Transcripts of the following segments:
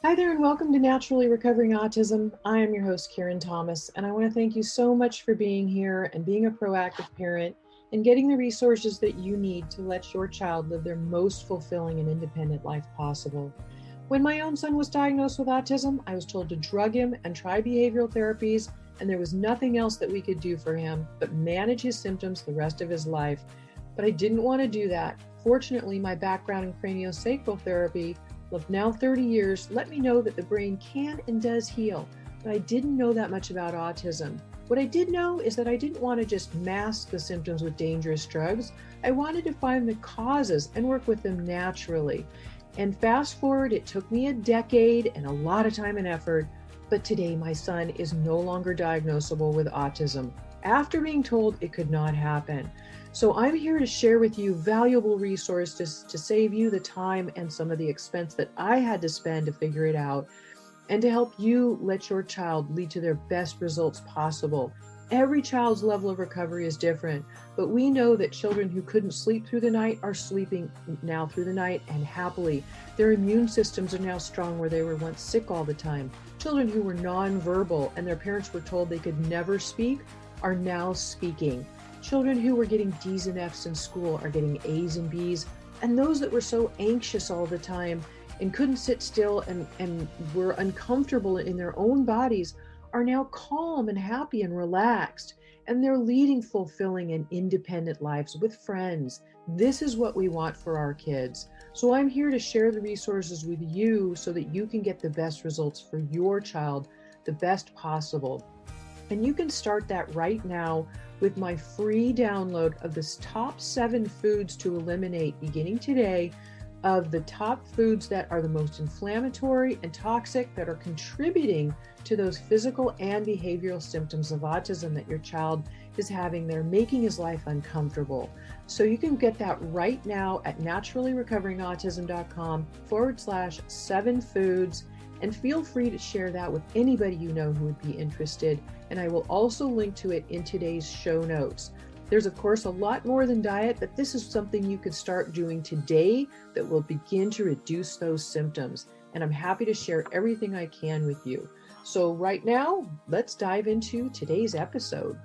Hi there, and welcome to Naturally Recovering Autism. I am your host, Karen Thomas, and I want to thank you so much for being here and being a proactive parent and getting the resources that you need to let your child live their most fulfilling and independent life possible. When my own son was diagnosed with autism, I was told to drug him and try behavioral therapies, and there was nothing else that we could do for him but manage his symptoms the rest of his life. But I didn't want to do that. Fortunately, my background in craniosacral therapy of now 30 years let me know that the brain can and does heal, but I didn't know that much about autism. What I did know is that I didn't want to just mask the symptoms with dangerous drugs. I wanted to find the causes and work with them naturally. And fast forward, it took me a decade and a lot of time and effort, but today my son is no longer diagnosable with autism after being told it could not happen. So I'm here to share with you valuable resources to save you the time and some of the expense that I had to spend to figure it out, and to help you let your child lead to their best results possible. Every child's level of recovery is different, but we know that children who couldn't sleep through the night are sleeping now through the night and happily. Their immune systems are now strong where they were once sick all the time. Children who were nonverbal and their parents were told they could never speak are now speaking. Children who were getting D's and F's in school are getting A's and B's, and those that were so anxious all the time and couldn't sit still and were uncomfortable in their own bodies are now calm and happy and relaxed, and they're leading fulfilling and independent lives with friends. This is what we want for our kids. So I'm here to share the resources with you so that you can get the best results for your child, the best possible. And you can start that right now with my free download of the top 7 foods to eliminate beginning today, of the top foods that are the most inflammatory and toxic that are contributing to those physical and behavioral symptoms of autism that your child is having. They're making his life uncomfortable. So you can get that right now at naturallyrecoveringautism.com/7 foods. And feel free to share that with anybody you know who would be interested. And I will also link to it in today's show notes. There's, of course, a lot more than diet, but this is something you could start doing today that will begin to reduce those symptoms. And I'm happy to share everything I can with you. So right now, let's dive into today's episode.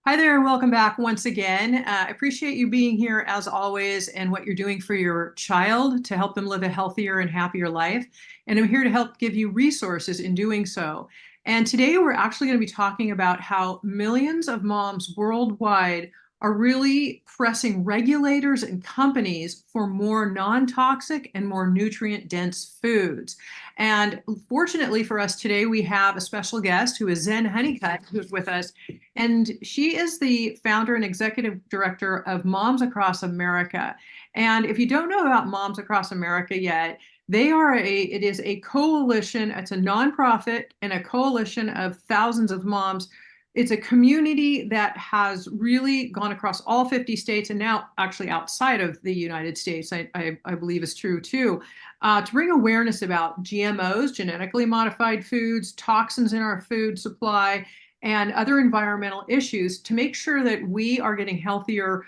Hi there, welcome back once again. I appreciate you being here as always and what you're doing for your child to help them live a healthier and happier life. And I'm here to help give you resources in doing so. And today we're actually going to be talking about how millions of moms worldwide are really pressing regulators and companies for more non-toxic and more nutrient-dense foods. And fortunately for us today, we have a special guest who is Zen Honeycutt, who's with us. And she is the founder and executive director of Moms Across America. And if you don't know about Moms Across America yet, it is a coalition, it's a nonprofit and a coalition of thousands of moms. It's a community that has really gone across all 50 states and now actually outside of the United States, I believe is true too, to bring awareness about GMOs, genetically modified foods, toxins in our food supply, and other environmental issues to make sure that we are getting healthier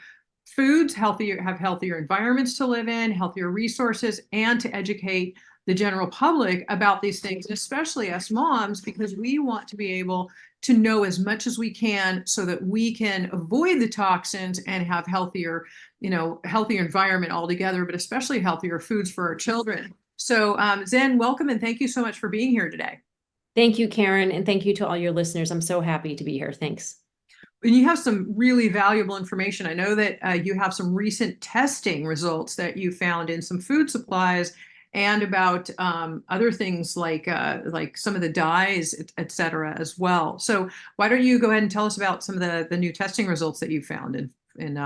foods, have healthier environments to live in, healthier resources, and to educate the general public about these things, and especially us moms, because we want to be able to know as much as we can so that we can avoid the toxins and have healthier environment altogether, but especially healthier foods for our children. So Zen, welcome, and thank you so much for being here today. Thank you, Karen, and thank you to all your listeners. I'm so happy to be here. Thanks. And you have some really valuable information. I know that you have some recent testing results that you found in some food supplies and about other things like some of the dyes, et cetera, as well. So why don't you go ahead and tell us about some of the new testing results that you found in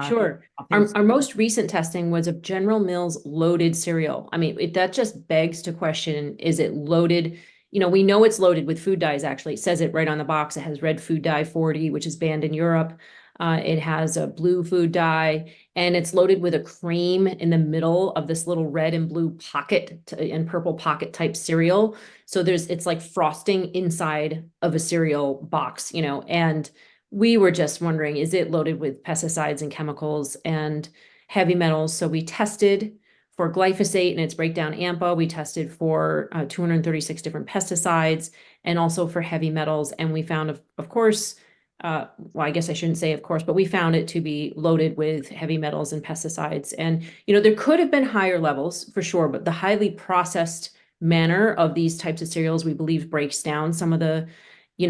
Sure. Our most recent testing was of General Mills loaded cereal. I mean, that just begs to question, is it loaded? We know it's loaded with food dyes, actually. It says it right on the box. It has red food dye 40, which is banned in Europe. It has a blue food dye, and it's loaded with a cream in the middle of this little red and blue pocket and purple pocket type cereal. So it's like frosting inside of a cereal box, and we were just wondering, is it loaded with pesticides and chemicals and heavy metals? So we tested For glyphosate and its breakdown AMPA, we tested for 236 different pesticides and also for heavy metals. And we found, of course, well, I guess I shouldn't say of course, but we found it to be loaded with heavy metals and pesticides. And, there could have been higher levels for sure, but the highly processed manner of these types of cereals, we believe, breaks down some of the,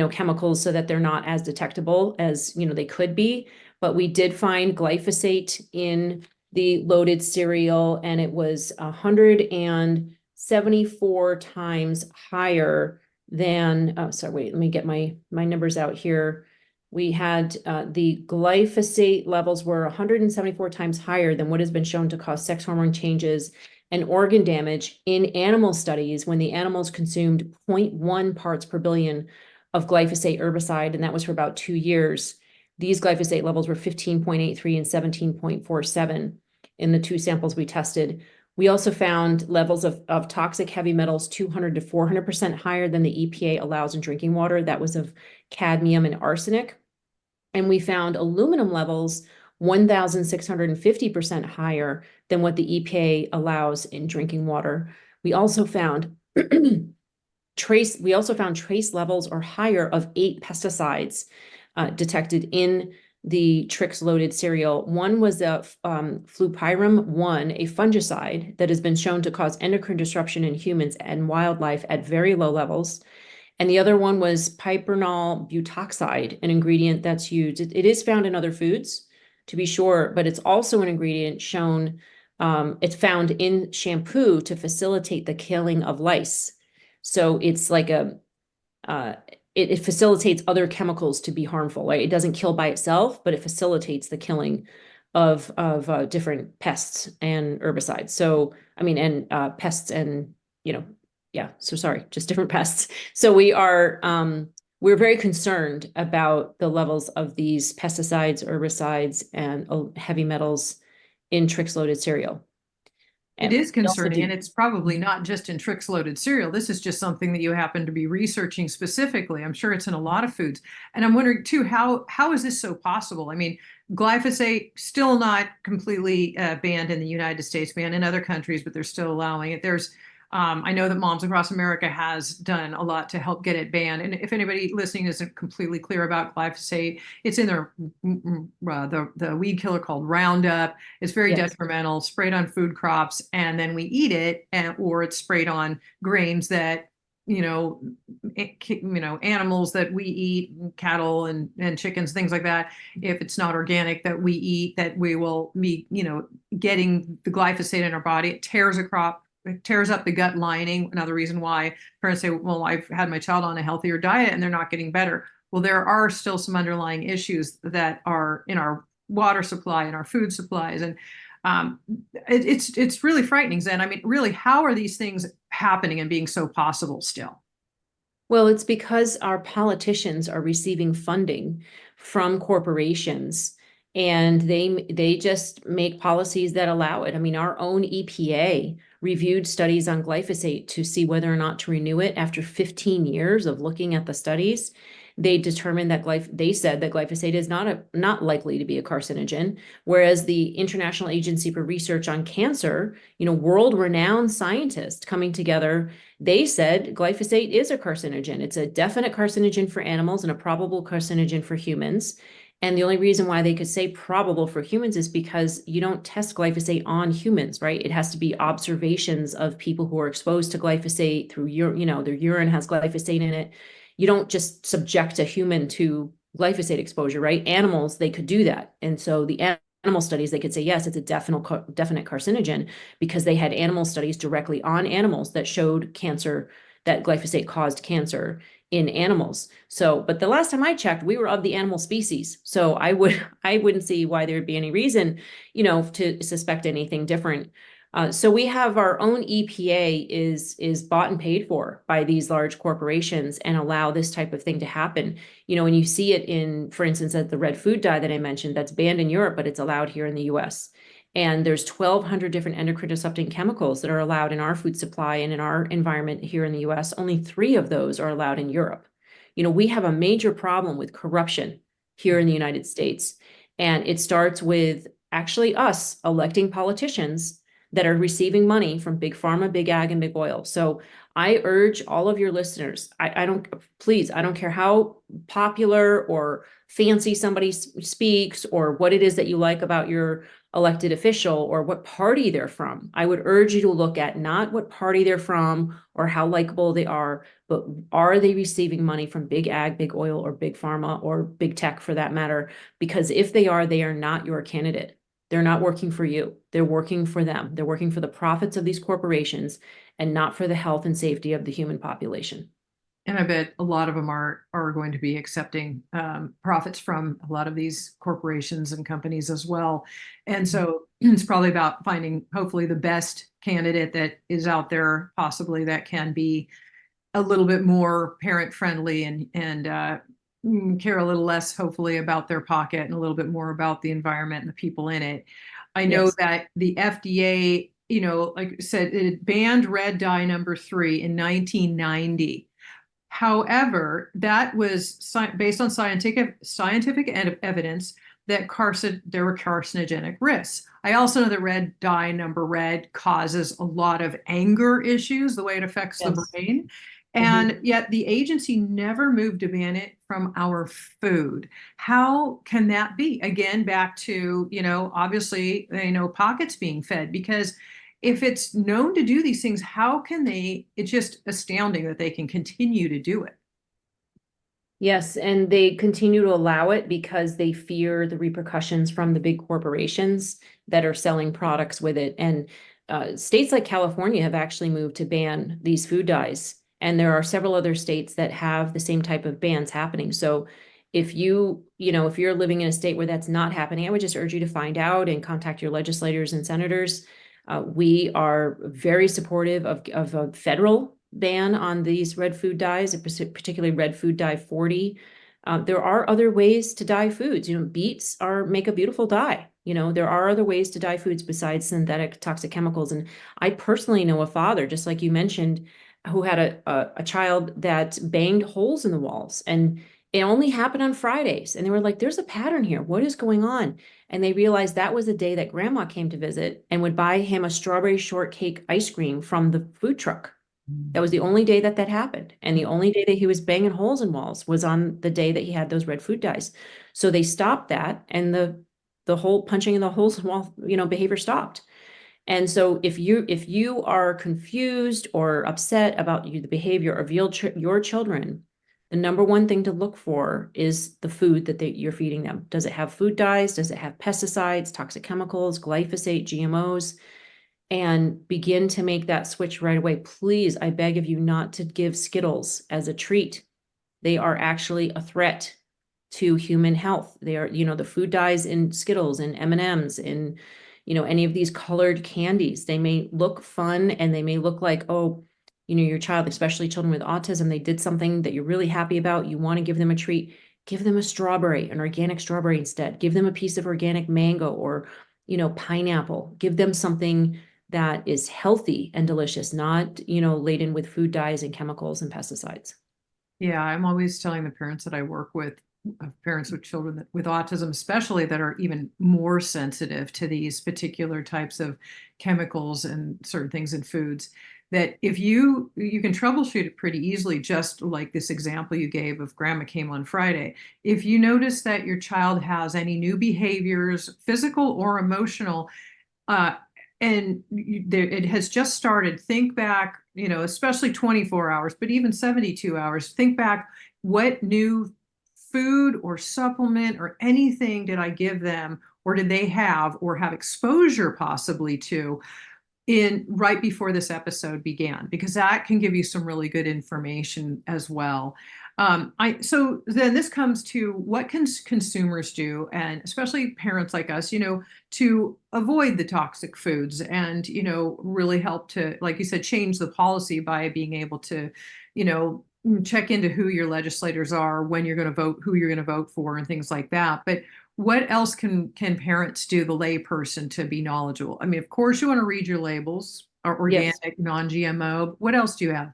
chemicals so that they're not as detectable as, they could be. But we did find glyphosate in the loaded cereal, and it was 174 times higher than, sorry, wait, let me get my numbers out here. We had the glyphosate levels were 174 times higher than what has been shown to cause sex hormone changes and organ damage in animal studies when the animals consumed 0.1 parts per billion of glyphosate herbicide, and that was for about 2 years. These glyphosate levels were 15.83 and 17.47 in the 2 samples we tested. We also found levels of toxic heavy metals 200 to 400% higher than the EPA allows in drinking water. That was of cadmium and arsenic. And we found aluminum levels 1,650% higher than what the EPA allows in drinking water. We also found trace levels or higher of 8 pesticides detected in the Trix loaded cereal. One was a flupyrim 1, a fungicide that has been shown to cause endocrine disruption in humans and wildlife at very low levels. And the other one was piperonal butoxide, an ingredient that's used. It is found in other foods, to be sure, but it's also an ingredient shown, it's found in shampoo to facilitate the killing of lice. So it's like it facilitates other chemicals to be harmful, right? It doesn't kill by itself, but it facilitates the killing of different pests and herbicides. So, and pests and, so sorry, just different pests. So we're very concerned about the levels of these pesticides, herbicides, and heavy metals in Trix loaded cereal. It is concerning, and it's probably not just in Trix loaded cereal. This is just something that you happen to be researching specifically. I'm sure it's in a lot of foods. And I'm wondering too, how is this so possible? Glyphosate still not completely banned in the United States, banned in other countries, but they're still allowing it. I know that Moms Across America has done a lot to help get it banned. And if anybody listening isn't completely clear about glyphosate, it's in the weed killer called Roundup. It's very detrimental, sprayed on food crops, and then we eat it, or it's sprayed on grains that, animals that we eat, cattle and chickens, things like that. If it's not organic that we eat, that we will be, getting the glyphosate in our body. It tears a crop. It tears up the gut lining. Another reason why parents say, well, I've had my child on a healthier diet and they're not getting better. Well, there are still some underlying issues that are in our water supply and our food supplies. And it's really frightening, Zen. Really, how are these things happening and being so possible still? Well, it's because our politicians are receiving funding from corporations, and they just make policies that allow it. Our own EPA reviewed studies on glyphosate to see whether or not to renew it after 15 years of looking at the studies. They determined that they said that glyphosate is not likely to be a carcinogen, whereas the International Agency for Research on Cancer, world-renowned scientists coming together, they said glyphosate is a carcinogen. It's a definite carcinogen for animals and a probable carcinogen for humans. And the only reason why they could say probable for humans is because you don't test glyphosate on humans, right? It has to be observations of people who are exposed to glyphosate through their urine has glyphosate in it. You don't just subject a human to glyphosate exposure, right? Animals, they could do that. And so the animal studies, they could say, yes, it's a definite carcinogen, because they had animal studies directly on animals that showed cancer, that glyphosate caused cancer in animals. So, but the last time I checked, we were of the animal species. So I wouldn't see why there would be any reason, to suspect anything different. So we have our own EPA is bought and paid for by these large corporations and allow this type of thing to happen. When you see it in, for instance, at the red food dye that I mentioned, that's banned in Europe, but it's allowed here in the US. And there's 1,200 different endocrine disrupting chemicals that are allowed in our food supply and in our environment here in the US. Only 3 of those are allowed in Europe. We have a major problem with corruption here in the United States. And it starts with actually us electing politicians that are receiving money from big pharma, big ag, and big oil. So I urge all of your listeners, I don't care how popular or fancy somebody speaks or what it is that you like about your elected official or what party they're from. I would urge you to look at not what party they're from or how likable they are, but are they receiving money from big ag, big oil, or big pharma, or big tech for that matter? Because if they are not your candidate. They're not working for you. They're working for them. They're working for the profits of these corporations and not for the health and safety of the human population. And I bet a lot of them are going to be accepting profits from a lot of these corporations and companies as well. And so it's probably about finding hopefully the best candidate that is out there, possibly that can be a little bit more parent friendly and care a little less, hopefully, about their pocket and a little bit more about the environment and the people in it. I know Yes. that the FDA, like I said, it banned red dye number 3 in 1990. However, that was based on scientific evidence that there were carcinogenic risks. I also know that red dye number red causes a lot of anger issues, the way it affects the brain. And yet the agency never moved to ban it from our food. How can that be? Again, back to, obviously, pockets being fed, because if it's known to do these things, how can they? It's just astounding that they can continue to do it. Yes, and they continue to allow it because they fear the repercussions from the big corporations that are selling products with it. And states like California have actually moved to ban these food dyes. And there are several other states that have the same type of bans happening. So if if you're living in a state where that's not happening, I would just urge you to find out and contact your legislators and senators. We are very supportive of a federal ban on these red food dyes, particularly red food dye 40. There are other ways to dye foods. Beets make a beautiful dye. There are other ways to dye foods besides synthetic toxic chemicals. And I personally know a father, just like you mentioned, who had a child that banged holes in the walls, and it only happened on Fridays. And they were like, there's a pattern here. What is going on? And they realized that was the day that grandma came to visit and would buy him a strawberry shortcake ice cream from the food truck. That was the only day that happened. And the only day that he was banging holes in walls was on the day that he had those red food dyes. So they stopped that, and the whole punching in the holes in wall, behavior stopped. And so if you are confused or upset about the behavior of your children, the number one thing to look for is the food that you're feeding them. Does it have food dyes? Does it have pesticides, toxic chemicals, glyphosate, GMOs? And begin to make that switch right away. Please, I beg of you not to give Skittles as a treat. They are actually a threat to human health. They are, the food dyes in Skittles and M&Ms and, any of these colored candies. They may look fun and they may look like, oh, your child, especially children with autism, they did something that you're really happy about. You want to give them a treat. Give them a strawberry, an organic strawberry instead. Give them a piece of organic mango or, pineapple. Give them something that is healthy and delicious, not, laden with food dyes and chemicals and pesticides. Yeah, I'm always telling the parents that I work with, parents with children with autism, especially, that are even more sensitive to these particular types of chemicals and certain things in foods, that if you can troubleshoot it pretty easily, just like this example you gave of grandma came on Friday. If you notice that your child has any new behaviors, physical or emotional, and it has just started, think back, especially 24 hours, but even 72 hours, think back, what new food or supplement or anything did I give them, or did they have, or have exposure possibly to, in right before this episode began, because that can give you some really good information as well. So then this comes to what can consumers do, and especially parents like us, to avoid the toxic foods and, really help to, like you said, change the policy by being able to, check into who your legislators are, when you're going to vote, who you're going to vote for, and things like that. But what else can parents do, the lay person, to be knowledgeable? I mean, of course, you want to read your labels, or organic, yes, non-GMO. What else do you have?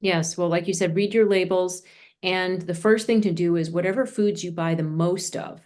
Yes. Well, like you said, read your labels. And the first thing to do is whatever foods you buy the most of,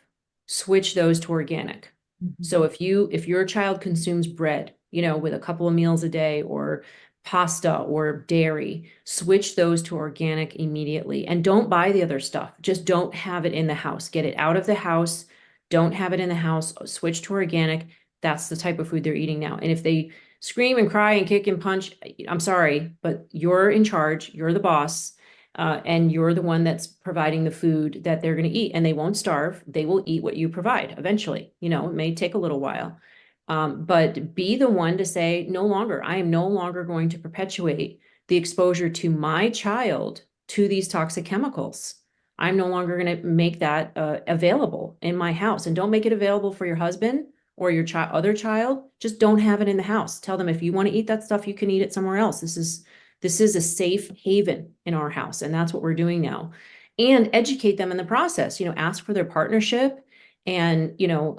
switch those to organic. Mm-hmm. So if your child consumes bread, with a couple of meals a day, or pasta or dairy. Switch those to organic immediately, and don't buy the other stuff. Just don't have it in the house. Get it out of the house. Don't have it in the house. Switch to organic. That's the type of food they're eating now. And if they scream and cry and kick and punch, I'm sorry, but you're in charge. You're the boss. And you're the one that's providing the food that they're going to eat, and they won't starve. They will eat what you provide eventually. It may take a little while. But be the one to say, no longer, I am no longer going to perpetuate the exposure to my child to these toxic chemicals. I'm no longer going to make that available in my house. And don't make it available for your husband or your other child. Just don't have it in the house. Tell them, if you want to eat that stuff, you can eat it somewhere else. This is a safe haven in our house. And that's what we're doing now. And educate them in the process, ask for their partnership, and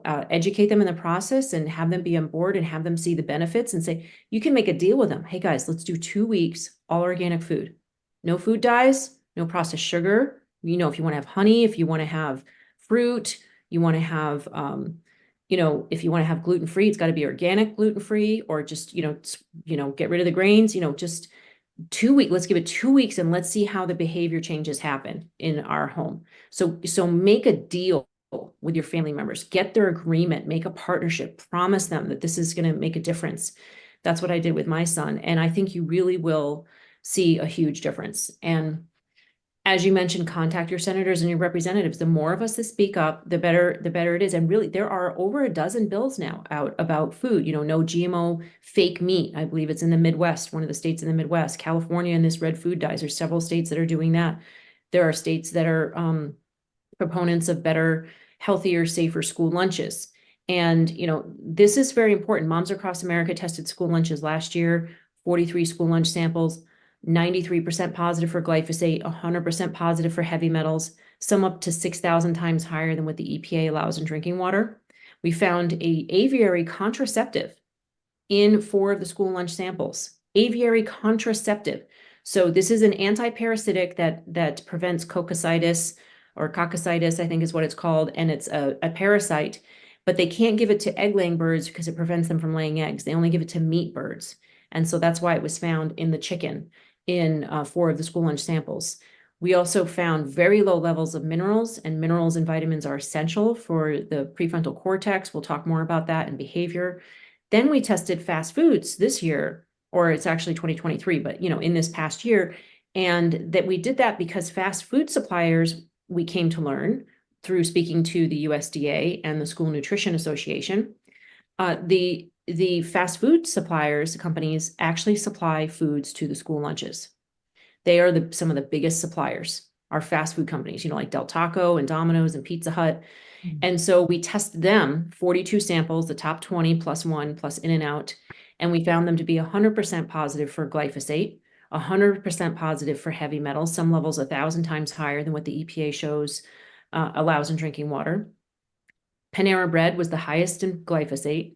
educate them in the process, and have them be on board, and have them see the benefits, and say, you can make a deal with them. Hey guys, let's do 2 weeks, all organic food, no food dyes, no processed sugar. If you want to have honey, if you want to have fruit, you want to have, if you want to have gluten-free, it's got to be organic gluten-free, or just, get rid of the grains, just 2 weeks. Let's give it 2 weeks, and let's see how the behavior changes happen in our home. So make a deal with your family members, get their agreement, make a partnership, promise them that this is going to make a difference. That's what I did with my son. And I think you really will see a huge difference. And as you mentioned, contact your senators and your representatives. The more of us that speak up, the better it is. And really, there are over a dozen bills now out about food, no GMO fake meat. I believe it's in the Midwest, one of the states in the Midwest, California, and this red food dyes. There's several states that are doing that. There are states that are proponents of better, healthier, safer school lunches. And, this is very important. Moms Across America tested school lunches last year, 43 school lunch samples, 93% positive for glyphosate, 100% positive for heavy metals, some up to 6,000 times higher than what the EPA allows in drinking water. We found a aviary contraceptive in 4 of the school lunch samples. Aviary contraceptive. So this is an anti-parasitic that prevents cocciditis, or cocciditis, I think is what it's called, and it's a parasite, but they can't give it to egg-laying birds because it prevents them from laying eggs. They only give it to meat birds. And so that's why it was found in the chicken in 4 of the school lunch samples. We also found very low levels of minerals, and minerals and vitamins are essential for the prefrontal cortex. We'll talk more about that, and behavior. Then we tested fast foods this year, or it's actually 2023, but in this past year. And that we did that because fast food suppliers, we came to learn through speaking to the USDA and the School Nutrition Association, the fast food suppliers, companies, actually supply foods to the school lunches. They are some of the biggest suppliers, are fast food companies, like Del Taco and Domino's and Pizza Hut. Mm-hmm. And so we tested them, 42 samples, the top 20 plus 1 plus In-N-Out, and we found them to be 100% positive for glyphosate, 100% positive for heavy metals, some levels 1,000 times higher than what the EPA allows in drinking water. Panera Bread was the highest in glyphosate,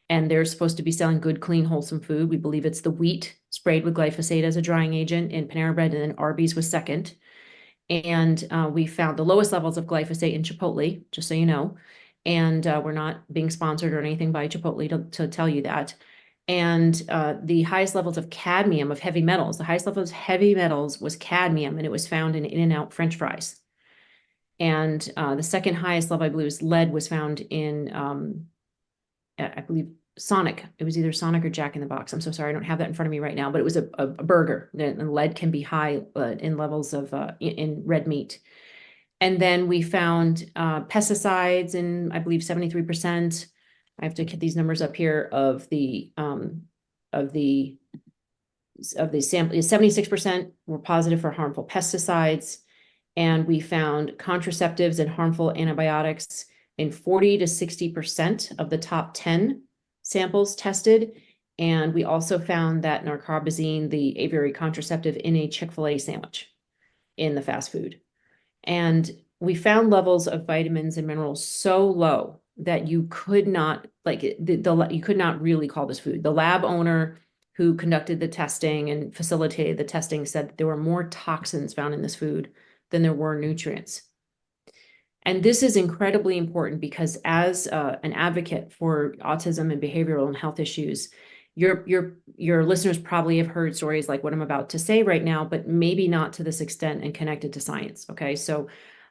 and they're supposed to be selling good, clean, wholesome food. We believe it's the wheat sprayed with glyphosate as a drying agent in Panera Bread, and then Arby's was second. And we found the lowest levels of glyphosate in Chipotle, just so you know. And we're not being sponsored or anything by Chipotle to tell you that. And the highest levels of cadmium, of heavy metals, the highest levels of heavy metals was cadmium, and it was found in In-N-Out French fries. And the second highest level, I believe, was lead, was found in, I believe, Sonic. It was either Sonic or Jack in the Box. I'm so sorry, I don't have that in front of me right now, but it was a burger. And lead can be high in levels of in red meat. And then we found pesticides in, I believe, 73%. I have to get these numbers up here of the sample. 76% were positive for harmful pesticides, and we found contraceptives and harmful antibiotics in 40 to 60% of the top 10 samples tested. And we also found that narcarbazine, the aviary contraceptive, in a Chick-fil-A sandwich in the fast food. And we found levels of vitamins and minerals so low that you could not, you could not really call this food. The lab owner who conducted the testing and facilitated the testing said that there were more toxins found in this food than there were nutrients. And this is incredibly important because as an advocate for autism and behavioral and health issues, Your listeners probably have heard stories like what I'm about to say right now, but maybe not to this extent and connected to science. Okay, so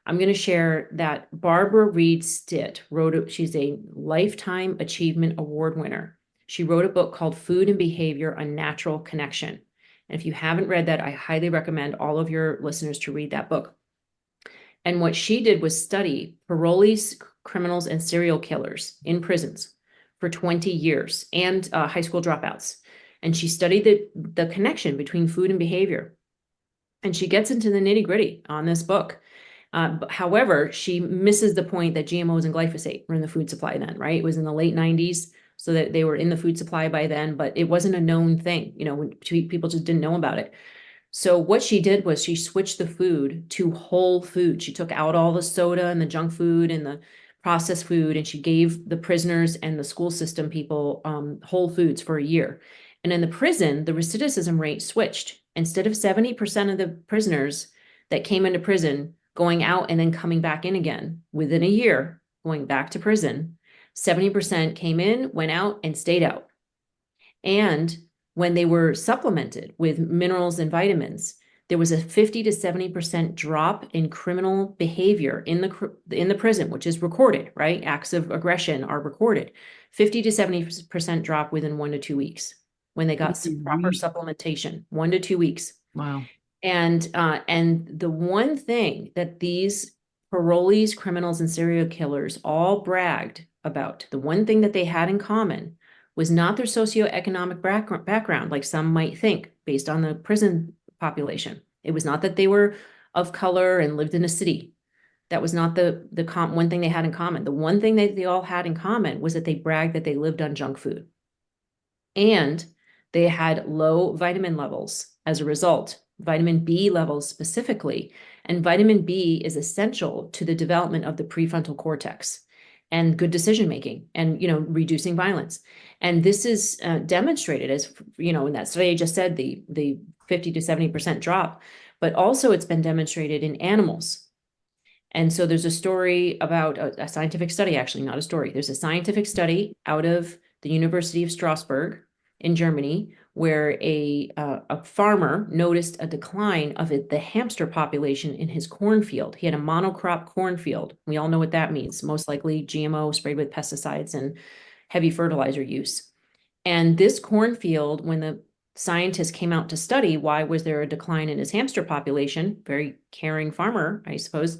I'm going to share that Barbara Reed Stitt she's a Lifetime Achievement Award winner. She wrote a book called Food and Behavior: A Natural Connection. And if you haven't read that, I highly recommend all of your listeners to read that book. And what she did was study parolees, criminals, and serial killers in prisons for 20 years and high school dropouts. And she studied the connection between food and behavior. And she gets into the nitty-gritty on this book. However, she misses the point that GMOs and glyphosate were in the food supply then, right? It was in the late 90s, so that they were in the food supply by then, but it wasn't a known thing. When people just didn't know about it. So what she did was she switched the food to whole food. She took out all the soda and the junk food and the processed food, and she gave the prisoners and the school system people whole foods for a year. And in the prison, the recidivism rate switched. Instead of 70% of the prisoners that came into prison going out and then coming back in again within a year, going back to prison, 70% came in, went out, and stayed out. And when they were supplemented with minerals and vitamins, there was a 50 to 70% drop in criminal behavior in the prison, which is recorded, right? Acts of aggression are recorded. 50 to 70% drop within 1 to 2 weeks when they got some proper supplementation, 1 to 2 weeks. Wow. And the one thing that these parolees, criminals, and serial killers all bragged about, the one thing that they had in common was not their socioeconomic background, like some might think based on the prison population. It was not that they were of color and lived in a city. That was not the one thing they had in common. The one thing that they all had in common was that they bragged that they lived on junk food. And they had low vitamin levels as a result, vitamin B levels specifically. And vitamin B is essential to the development of the prefrontal cortex and good decision-making and, reducing violence. And this is demonstrated as, in that study I just said, the 50 to 70% drop, but also it's been demonstrated in animals. And so there's a story about a scientific study, actually, not a story. There's a scientific study out of the University of Strasbourg in Germany, where a farmer noticed a decline of the hamster population in his cornfield. He had a monocrop cornfield. We all know what that means. Most likely GMO sprayed with pesticides and heavy fertilizer use. And this cornfield, when the scientists came out to study why was there a decline in his hamster population, very caring farmer, I suppose,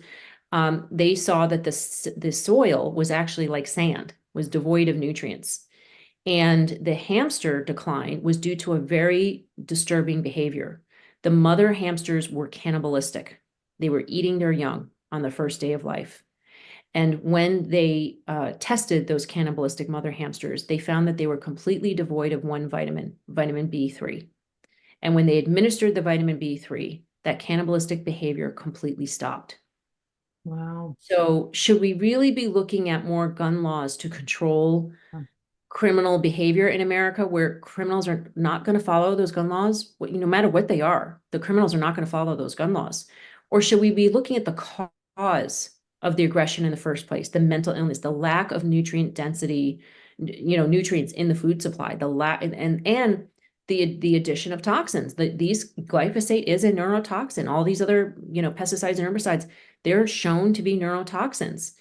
they saw that the soil was actually like sand, was devoid of nutrients. And the hamster decline was due to a very disturbing behavior. The mother hamsters were cannibalistic. They were eating their young on the first day of life. And when they tested those cannibalistic mother hamsters, they found that they were completely devoid of one vitamin, vitamin B3. And when they administered the vitamin B3, that cannibalistic behavior completely stopped. Wow. So should we really be looking at more gun laws to control criminal behavior in America, where criminals are not going to follow those gun laws, no matter what they are, the criminals are not going to follow those gun laws? Or should we be looking at the cause of the aggression in the first place, the mental illness, the lack of nutrient density, nutrients in the food supply, and the addition of toxins? These glyphosate is a neurotoxin. All these other, pesticides and herbicides, they're shown to be neurotoxins.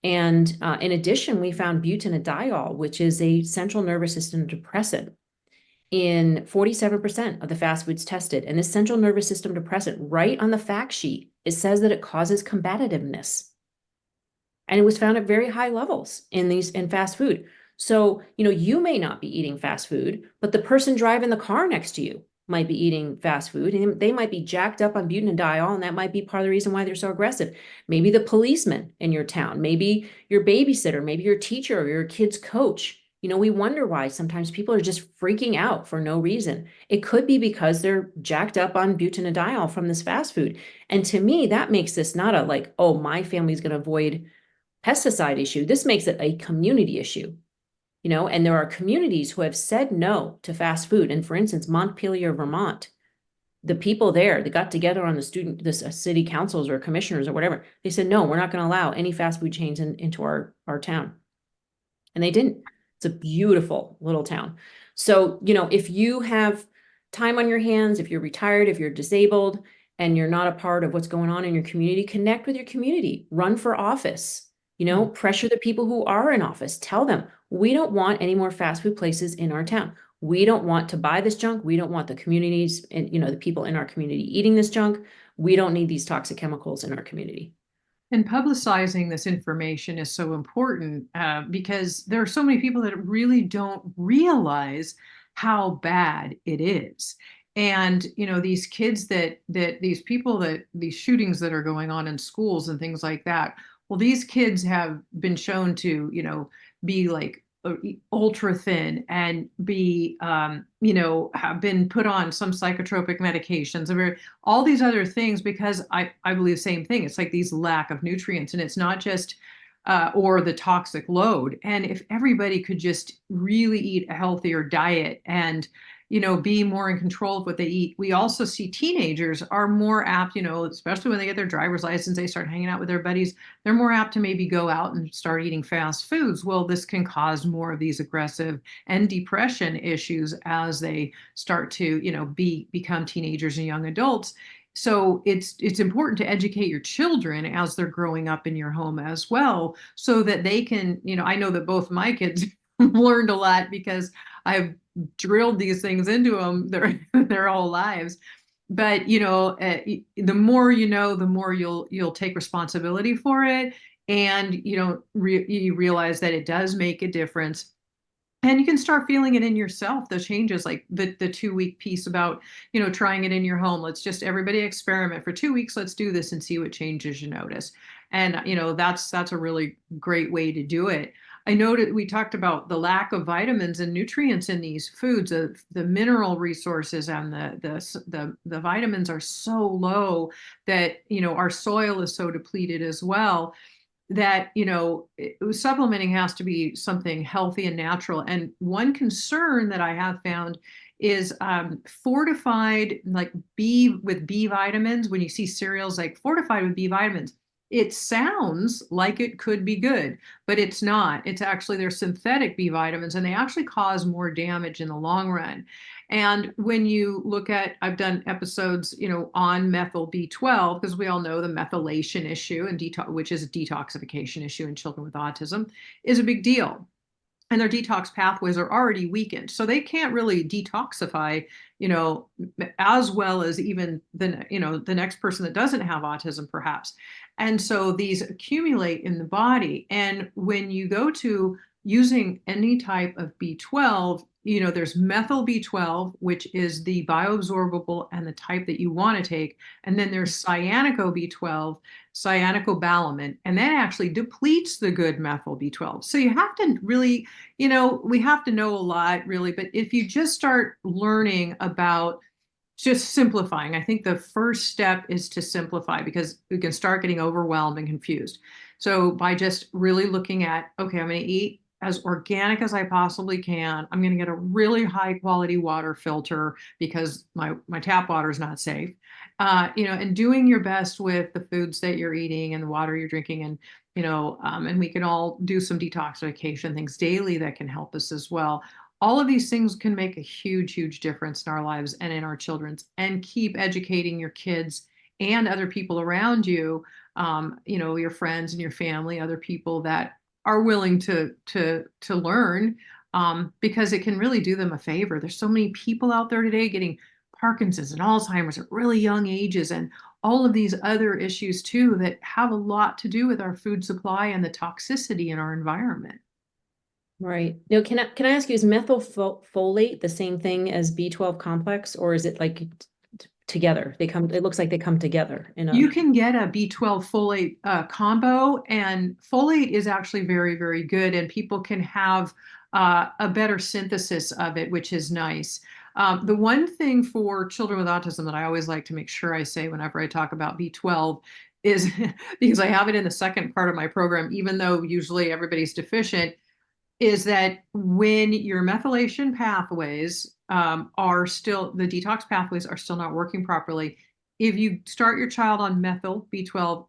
And in addition, we found butadiene, which is a central nervous system depressant, in 47% of the fast foods tested. And this central nervous system depressant, right on the fact sheet, it says that it causes combativeness. And it was found at very high levels in fast food. So, you may not be eating fast food, but the person driving the car next to you might be eating fast food, and they might be jacked up on butadiene, and that might be part of the reason why they're so aggressive. Maybe the policeman in your town, maybe your babysitter, maybe your teacher or your kid's coach. We wonder why sometimes people are just freaking out for no reason. It could be because they're jacked up on butadiene from this fast food. And to me, that makes this not a like, oh, my family's going to avoid pesticide issue. This makes it a community issue. And there are communities who have said no to fast food. And for instance, Montpelier, Vermont, the people there, they got together on the city councils or commissioners or whatever. They said, no, we're not going to allow any fast food chains into our town. And they didn't. It's a beautiful little town. So, if you have time on your hands, if you're retired, if you're disabled, and you're not a part of what's going on in your community, connect with your community, run for office, pressure the people who are in office, tell them, we don't want any more fast food places in our town. We don't want to buy this junk. We don't want the communities and, the people in our community eating this junk. We don't need these toxic chemicals in our community. And publicizing this information is so important because there are so many people that really don't realize how bad it is. And these kids that these people that these shootings that are going on in schools and things like that. Well, these kids have been shown to be like ultra thin and be have been put on some psychotropic medications, all these other things, because I believe the same thing. It's like these lack of nutrients, and it's not just or the toxic load. And if everybody could just really eat a healthier diet and be more in control of what they eat. We also see teenagers are more apt, especially when they get their driver's license, they start hanging out with their buddies. They're more apt to maybe go out and start eating fast foods. Well, this can cause more of these aggressive and depression issues as they start to, become teenagers and young adults. So it's important to educate your children as they're growing up in your home as well, so that they can, I know that both my kids learned a lot because I've drilled these things into them their whole lives. But the more the more you'll take responsibility for it, and you realize that it does make a difference. And you can start feeling it in yourself, the changes, like the 2-week piece about, trying it in your home. Let's just everybody experiment for 2 weeks. Let's do this and see what changes you notice. And, that's a really great way to do it. I know that we talked about the lack of vitamins and nutrients in these foods. The mineral resources and the vitamins are so low that, our soil is so depleted as well, that supplementing has to be something healthy and natural. And one concern that I have found is fortified, like with B vitamins. When you see cereals like fortified with B vitamins, it sounds like it could be good, but it's not. It's actually, they're synthetic B vitamins, and they actually cause more damage in the long run. And when you look at, I've done episodes, on methyl B12, because we all know the methylation issue and which is a detoxification issue in children with autism, is a big deal. And their detox pathways are already weakened, so they can't really detoxify, as well as even the next person that doesn't have autism, perhaps. And so these accumulate in the body. And when you go to using any type of B12, there's methyl B12, which is the bioabsorbable and the type that you want to take. And then there's cyanico B12, cyanocobalamin, and that actually depletes the good methyl B12. So you have to really, we have to know a lot, really. But if you just start learning about just simplifying, I think the first step is to simplify, because we can start getting overwhelmed and confused. So by just really looking at, okay, I'm going to eat as organic as I possibly can. I'm going to get a really high quality water filter because my tap water is not safe. And doing your best with the foods that you're eating and the water you're drinking, and and we can all do some detoxification things daily that can help us as well. All of these things can make a huge, huge difference in our lives and in our children's. And keep educating your kids and other people around you, your friends and your family, other people that are willing to learn, because it can really do them a favor. There's so many people out there today getting Parkinson's and Alzheimer's at really young ages, and all of these other issues too that have a lot to do with our food supply and the toxicity in our environment. Right. Now, can I ask you, is methylfolate the same thing as B12 complex, or is it like together? It looks like they come together. You can get a B12 folate combo, and folate is actually very, very good, and people can have a better synthesis of it, which is nice. The one thing for children with autism that I always like to make sure I say whenever I talk about B12 is, because I have it in the second part of my program, even though usually everybody's deficient, is that when your methylation pathways are still, the detox pathways are still not working properly, if you start your child on methyl B12,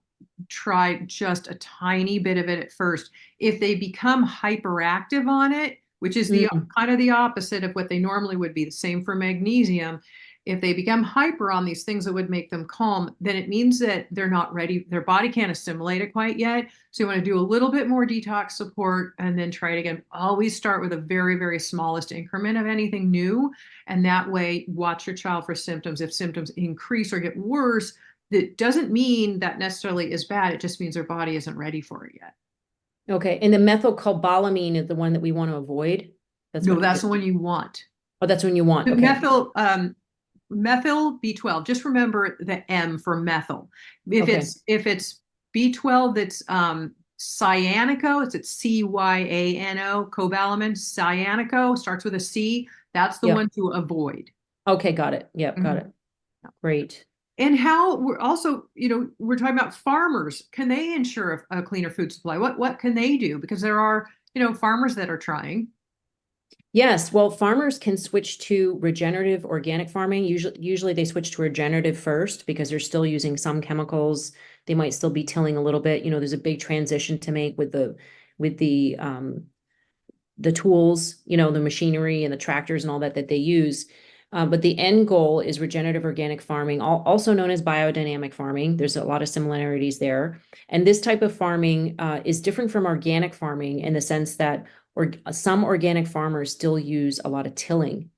try just a tiny bit of it at first. If they become hyperactive on it, which is the kind of the opposite of what they normally would be. The same for magnesium. If they become hyper on these things that would make them calm, then it means that they're not ready. Their body can't assimilate it quite yet. So you want to do a little bit more detox support and then try it again. Always start with a very, very smallest increment of anything new. And that way, watch your child for symptoms. If symptoms increase or get worse, that doesn't mean that necessarily is bad. It just means their body isn't ready for it yet. Okay. And the methylcobalamin is the one that we want to avoid? That's the one you want. Oh, that's when you want. Okay. Methyl B12. Just remember the M for methyl. If it's B12 that's cyanico, it's CYANO, cobalamin, cyanico, starts with a C. That's the one to avoid. Okay, got it. Yep, got it. Great. And how we're also, we're talking about farmers. Can they ensure a cleaner food supply? What can they do? Because there are, farmers that are trying. Yes, well, farmers can switch to regenerative organic farming. Usually they switch to regenerative first because they're still using some chemicals. They might still be tilling a little bit. There's a big transition to make with the tools, the machinery and the tractors and all that they use. But the end goal is regenerative organic farming, also known as biodynamic farming. There's a lot of similarities there. And this type of farming is different from organic farming in the sense that some organic farmers still use a lot of tilling,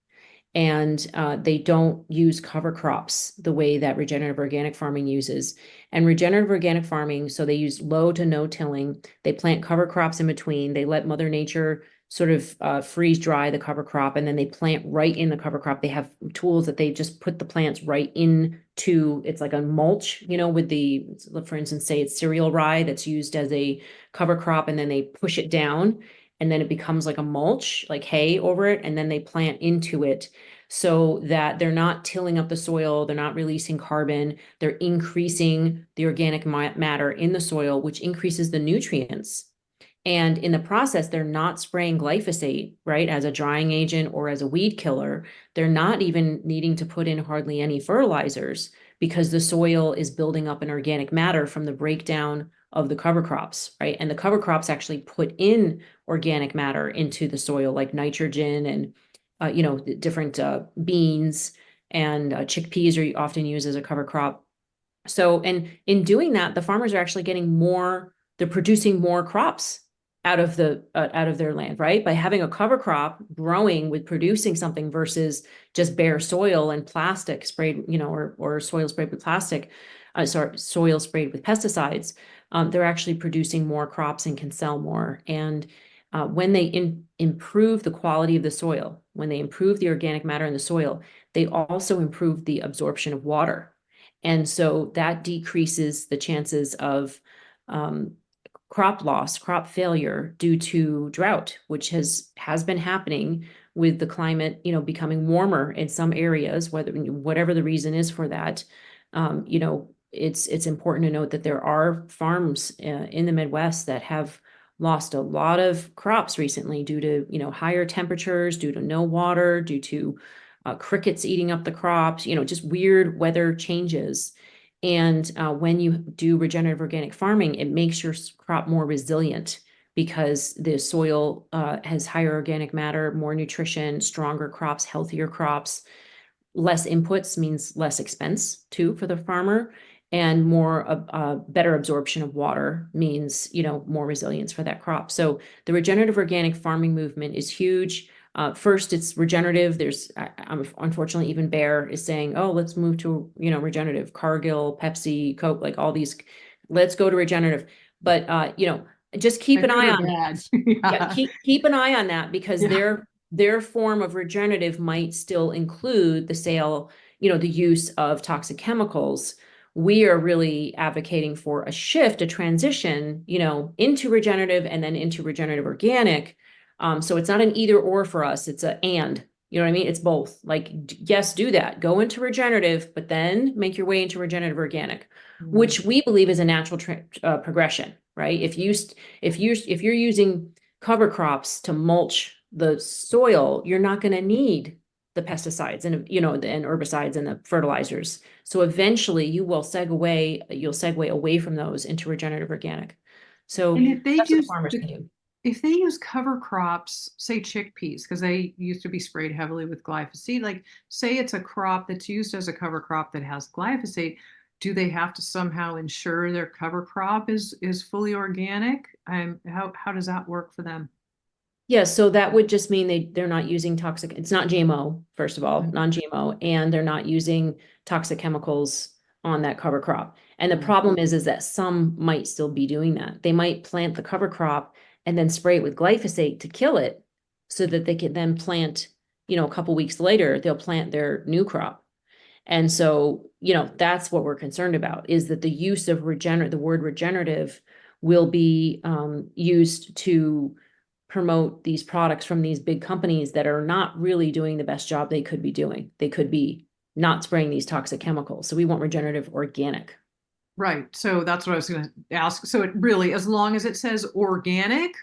and they don't use cover crops the way that regenerative organic farming uses. And regenerative organic farming, so they use low to no tilling. They plant cover crops in between. They let Mother Nature sort of freeze dry the cover crop, and then they plant right in the cover crop. They have tools that they just put the plants right into. It's like a mulch, with for instance, say it's cereal rye that's used as a cover crop, and then they push it down, and then it becomes like a mulch, like hay over it, and then they plant into it so that they're not tilling up the soil, they're not releasing carbon, they're increasing the organic matter in the soil, which increases the nutrients. And in the process, they're not spraying glyphosate, right, as a drying agent or as a weed killer. They're not even needing to put in hardly any fertilizers because the soil is building up an organic matter from the breakdown of the cover crops, right? And the cover crops actually put in organic matter into the soil, like nitrogen and, different beans and chickpeas are often used as a cover crop. So, and in doing that, the farmers are actually getting more, they're producing more crops out of their land, right? By having a cover crop growing with producing something versus just bare soil and plastic sprayed, or soil sprayed with plastic, soil sprayed with pesticides. They're actually producing more crops and can sell more. And when they improve the quality of the soil, when they improve the organic matter in the soil, they also improve the absorption of water. And so that decreases the chances of crop loss, crop failure due to drought, which has been happening with the climate, becoming warmer in some areas, whatever the reason is for that. It's important to note that there are farms in the Midwest that have lost a lot of crops recently due to, higher temperatures, due to no water, due to crickets eating up the crops, just weird weather changes. And when you do regenerative organic farming, it makes your crop more resilient because the soil has higher organic matter, more nutrition, stronger crops, healthier crops. Less inputs means less expense too for the farmer, and more better absorption of water means, more resilience for that crop. So the regenerative organic farming movement is huge. First, it's regenerative. There's unfortunately even Bayer is saying, oh, let's move to, regenerative. Cargill, Pepsi, Coke, like all these, let's go to regenerative. But, just keep an eye on that. Yeah, keep an eye on that because their form of regenerative might still include the sale, the use of toxic chemicals. We are really advocating for a shift, a transition, into regenerative and then into regenerative organic. So it's not an either or for us. It's a and, you know what I mean? It's both. Like, yes, do that. Go into regenerative, but then make your way into regenerative organic, which we believe is a natural progression, right? If you're using cover crops to mulch the soil, you're not going to need the pesticides and and herbicides and the fertilizers. So eventually you'll segue away from those into regenerative organic. So and if they that's do what farmers can do. if they use cover crops, say chickpeas, because they used to be sprayed heavily with glyphosate, like say it's a crop that's used as a cover crop that has glyphosate, do they have to somehow ensure their cover crop is fully organic? How does that work for them? Yeah, so that would just mean they're not using toxic, it's not GMO, first of all, Mhm. non-GMO, and they're not using toxic chemicals on that cover crop. And the Mhm. problem is that some might still be doing that. They might plant the cover crop and then spray it with glyphosate to kill it so that they can then plant, a couple weeks later, they'll plant their new crop. And so, that's what we're concerned about, is that the use of the word regenerative will be used to promote these products from these big companies that are not really doing the best job they could be doing. They could be not spraying these toxic chemicals. So we want regenerative organic. Right. So that's what I was going to ask. So it really, as long as it says organic,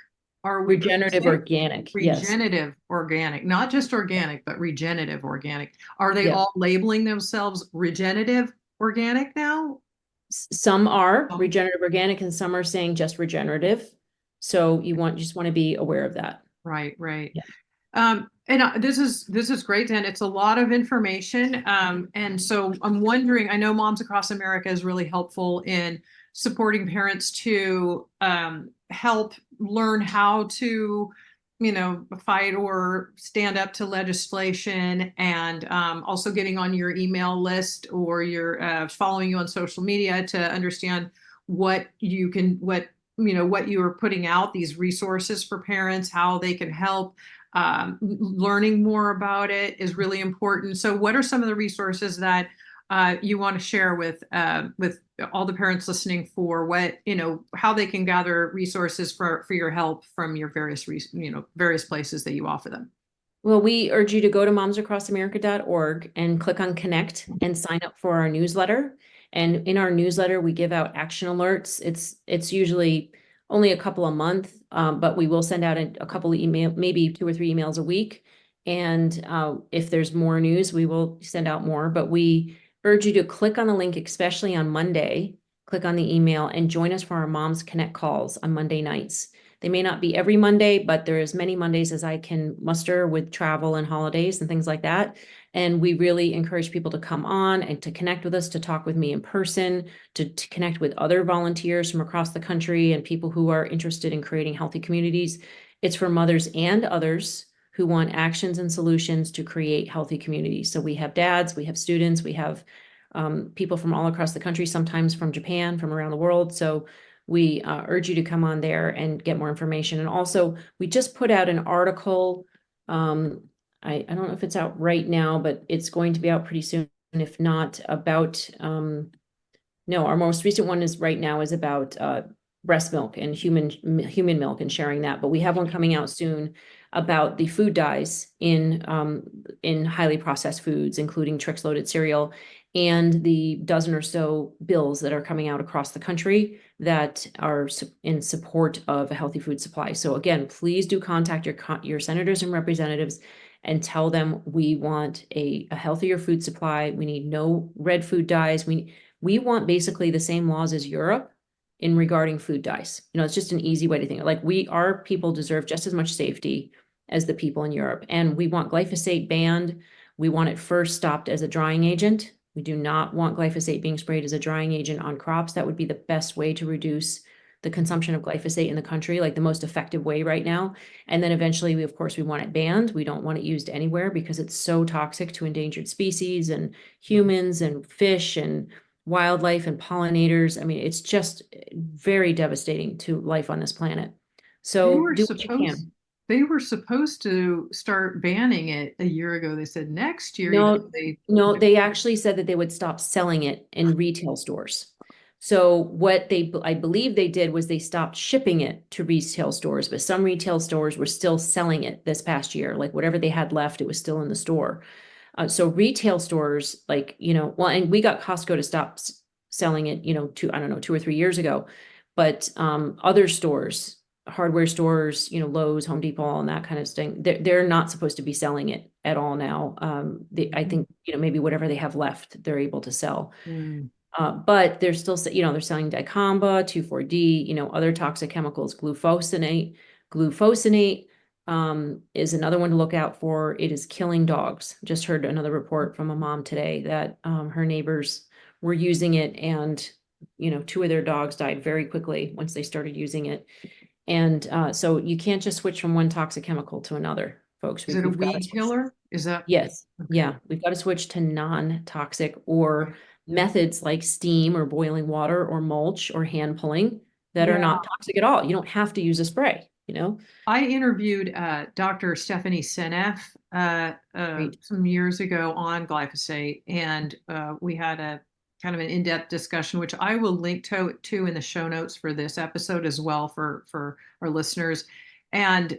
are we does it Regenerative say organic. Yes. regenerative organic, not just organic, but regenerative organic? Are they Yeah. all labeling themselves regenerative organic now? Some are Um, regenerative organic and some are saying just regenerative. So just want to be aware of that. Right, right. Yeah. And this is great, and it's a lot of information. And so I'm wondering, I know Moms Across America is really helpful in supporting parents to help learn how to, fight or stand up to legislation, and also getting on your email list or your following you on social media to understand what you are putting out, these resources for parents, how they can help. Learning more about it is really important. So, what are some of the resources that you want to share with all the parents listening for how they can gather resources for your help from your various places that you offer them? Well, we urge you to go to momsacrossamerica.org and click on connect and sign up for our newsletter. And in our newsletter, we give out action alerts. It's usually only a couple a month, but we will send out a couple of email, maybe 2 or 3 emails a week. And if there's more news, we will send out more. But we urge you to click on the link, especially on Monday, click on the email and join us for our Moms Connect calls on Monday nights. They may not be every Monday, but there are as many Mondays as I can muster with travel and holidays and things like that. And we really encourage people to come on and to connect with us, to talk with me in person, to connect with other volunteers from across the country and people who are interested in creating healthy communities. It's for mothers and others who want actions and solutions to create healthy communities. So we have dads, we have students, we have people from all across the country, sometimes from Japan, from around the world. So we urge you to come on there and get more information. And also, we just put out an article. I don't know if it's out right now, but it's going to be out pretty soon. If not, about no, our most recent one is right now is about breast milk and human milk and sharing that. But we have one coming out soon about the food dyes in highly processed foods, including Trix loaded cereal, and the dozen or so bills that are coming out across the country that are in support of a healthy food supply. So again, please do contact your senators and representatives and tell them we want a healthier food supply. We need no red food dyes. We want basically the same laws as Europe in regarding food dyes. It's just an easy way to think. Like our people deserve just as much safety as the people in Europe. And we want glyphosate banned. We want it first stopped as a drying agent. We do not want glyphosate being sprayed as a drying agent on crops. That would be the best way to reduce the consumption of glyphosate in the country, like the most effective way right now. And then eventually, of course, we want it banned. We don't want it used anywhere because it's so toxic to endangered species and humans and fish and wildlife and pollinators. I mean, it's just very devastating to life on this planet. They So were do what you supposed can. they were supposed to start banning it a year ago. They said next year, No, they no, they actually said that they would stop selling it in retail stores. So what I believe they did was they stopped shipping it to retail stores, but some retail stores were still selling it this past year. Like whatever they had left, it was still in the store. So retail stores, well, and we got Costco to stop selling it, I don't know, 2 or 3 years ago. But other stores, hardware stores, Lowe's, Home Depot, and that kind of thing, they're not supposed to be selling it at all now. I think, maybe whatever they have left, they're able to sell. Mm. But they're still, they're selling dicamba, 2,4-D, other toxic chemicals, glufosinate, Glufosinate is another one to look out for. It is killing dogs. Just heard another report from a mom today that her neighbors were using it, and 2 of their dogs died very quickly once they started using it. And so you can't just switch from one toxic chemical to another, folks. Is it a We've got to weed switch. killer? Is that? Yes. Okay. Yeah. We've got to switch to non-toxic or methods like steam or boiling water or mulch or hand pulling that are not toxic at all. You don't have to use a spray, I interviewed Dr. Stephanie Seneff some years ago on glyphosate, and we had a kind of an in-depth discussion, which I will link to in the show notes for this episode as well for our listeners. And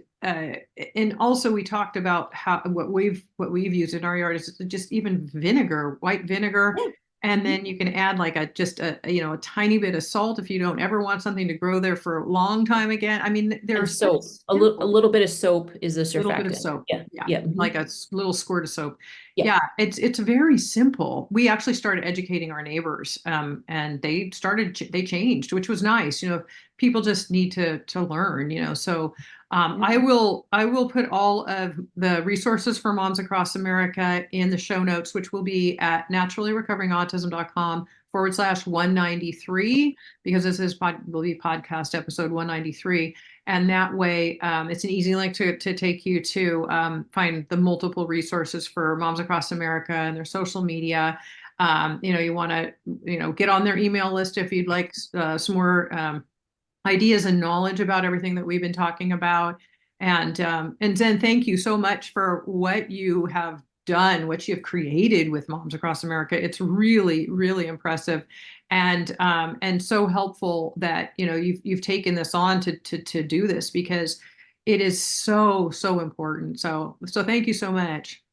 also we talked about how what we've used in our yard is just even vinegar, white vinegar. Yeah. And then you can add like a tiny bit of salt if you don't ever want something to grow there for a long time again. I mean, there's soap. A little bit of soap is a surfactant. Little bit of soap. Yeah. Like a little squirt of soap. Yeah. It's very simple. We actually started educating our neighbors, and they changed, which was nice. People just need to learn. So I will put all of the resources for moms across America in the show notes, which will be at naturallyrecoveringautism.com/193, because this will be podcast episode 193. And that way, it's an easy link to take you to find the multiple resources for moms across America and their social media. You want to, get on their email list if you'd like some more ideas and knowledge about everything that we've been talking about. And Zen, thank you so much for what you have done, what you have created with Moms Across America. It's really, really impressive, and so helpful that you've taken this on to do this, because it is so important. So thank you so much.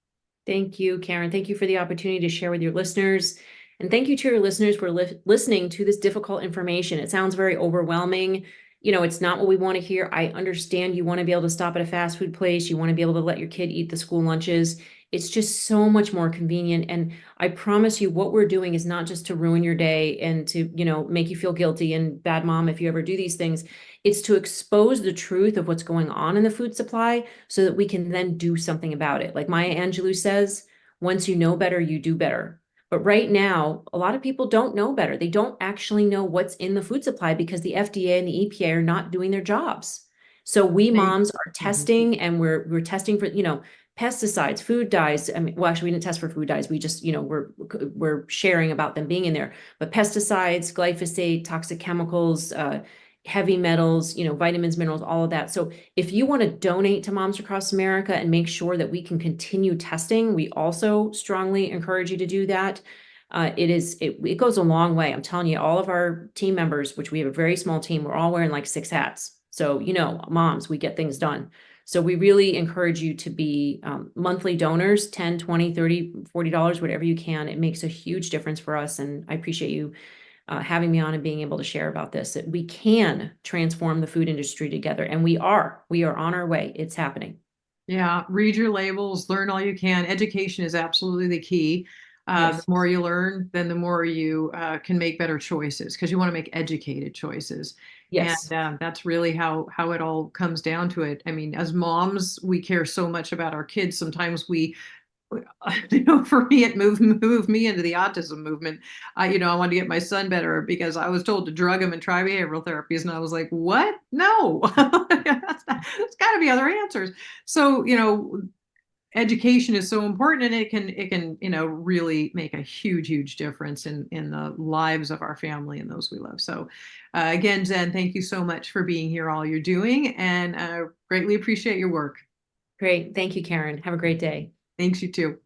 Thank you, Karen. Thank you for the opportunity to share with your listeners. And thank you to your listeners for listening to this difficult information. It sounds very overwhelming. It's not what we want to hear. I understand you want to be able to stop at a fast food place. You want to be able to let your kid eat the school lunches. It's just so much more convenient. And I promise you, what we're doing is not just to ruin your day and to, make you feel guilty and bad mom if you ever do these things. It's to expose the truth of what's going on in the food supply so that we can then do something about it. Like Maya Angelou says, once you know better, you do better. But right now, a lot of people don't know better. They don't actually know what's in the food supply because the FDA and the EPA are not doing their jobs. So we moms are testing, and we're testing for, pesticides, food dyes. I mean, well, actually, we didn't test for food dyes. We just, we're sharing about them being in there. But pesticides, glyphosate, toxic chemicals, heavy metals, vitamins, minerals, all of that. So if you want to donate to Moms Across America and make sure that we can continue testing, we also strongly encourage you to do that. It goes a long way. I'm telling you, all of our team members, which we have a very small team, we're all wearing like 6 hats. So, moms, we get things done. So we really encourage you to be monthly donors, $10, $20, $30, $40, whatever you can. It makes a huge difference for us. And I appreciate you having me on and being able to share about this. That we can transform the food industry together, and we are on our way. It's happening. Yeah, read your labels, learn all you can. Education is absolutely the key. Yes. The more you learn, then the more you can make better choices, because you want to make educated choices. Yes. And that's really how it all comes down to it. I mean, as moms, we care so much about our kids. Sometimes for me, it moved me into the autism movement. I wanted to get my son better because I was told to drug him and try behavioral therapies, and I was like, "What? No, there's got to be other answers." So, education is so important, and it can really make a huge difference in the lives of our family and those we love. So, again, Zen, thank you so much for being here, all you're doing, and greatly appreciate your work. Great. Thank you, Karen. Have a great day. Thanks, you too.